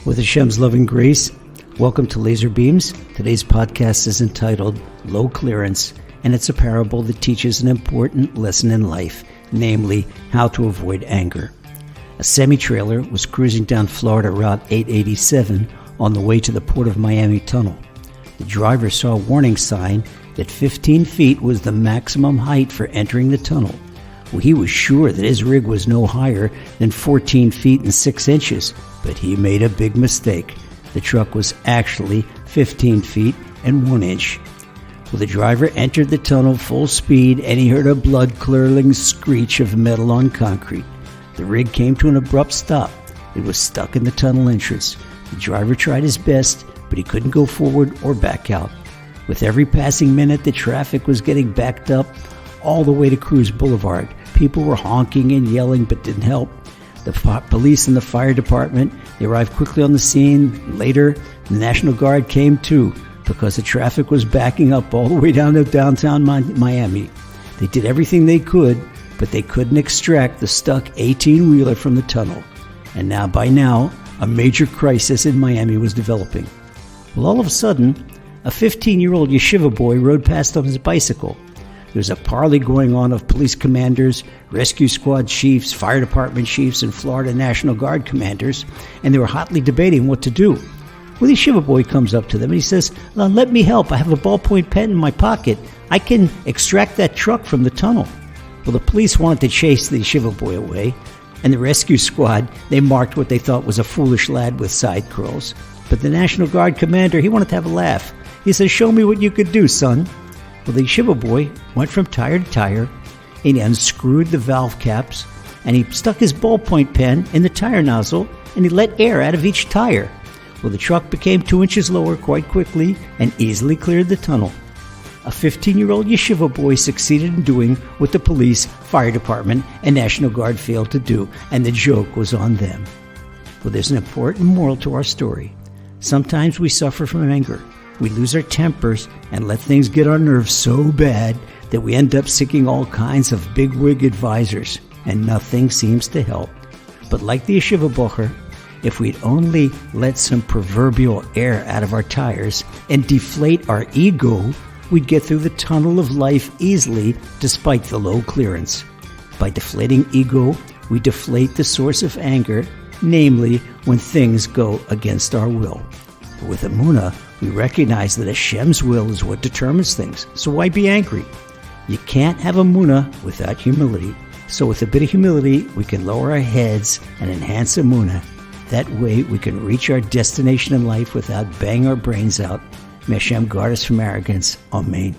With Hashem's loving grace, welcome to Laser Beams. Today's podcast is entitled Low Clearance, and it's a parable that teaches an important lesson in life, namely how to avoid anger. A semi-trailer was cruising down Florida Route 887 on the way to the Port of Miami tunnel. The driver saw a warning sign that 15 feet was the maximum height for entering the tunnel. Well, he was sure that his rig was no higher than 14 feet and 6 inches, but he made a big mistake. The truck was actually 15 feet and 1 inch. Well, the driver entered the tunnel full speed, and he heard a blood-curdling screech of metal on concrete. The rig came to an abrupt stop. It was stuck in the tunnel entrance. The driver tried his best, but he couldn't go forward or back out. With every passing minute, the traffic was getting backed up all the way to Cruz Boulevard. People were honking and yelling, but didn't help. The police and the fire department, they arrived quickly on the scene. Later, the National Guard came too, because the traffic was backing up all the way down to downtown Miami. They did everything they could, but they couldn't extract the stuck 18-wheeler from the tunnel. And by now, a major crisis in Miami was developing. Well, all of a sudden, a 15-year-old yeshiva boy rode past on his bicycle. There was a parley going on of police commanders, rescue squad chiefs, fire department chiefs, and Florida National Guard commanders, and they were hotly debating what to do. Well, the yeshiva boy comes up to them and he says, "Let me help. I have a ballpoint pen in my pocket. I can extract that truck from the tunnel." Well, the police wanted to chase the yeshiva boy away, and the rescue squad, they marked what they thought was a foolish lad with side curls. But the National Guard commander, he wanted to have a laugh. He says, "Show me what you could do, son." Well, the yeshiva boy went from tire to tire, and he unscrewed the valve caps, and he stuck his ballpoint pen in the tire nozzle, and he let air out of each tire. Well, the truck became 2 inches lower quite quickly and easily cleared the tunnel. A 15-year-old yeshiva boy succeeded in doing what the police, fire department, and National Guard failed to do, and the joke was on them. Well, there's an important moral to our story. Sometimes we suffer from anger. We lose our tempers and let things get our nerves so bad that we end up seeking all kinds of bigwig advisors, and nothing seems to help. But like the yeshiva bocher, if we'd only let some proverbial air out of our tires and deflate our ego, we'd get through the tunnel of life easily despite the low clearance. By deflating ego, we deflate the source of anger, namely when things go against our will. But with Emunah, we recognize that Hashem's will is what determines things, so why be angry? You can't have Emunah without humility. So with a bit of humility, we can lower our heads and enhance Emunah. That way we can reach our destination in life without banging our brains out. May Hashem guard us from arrogance. Amen.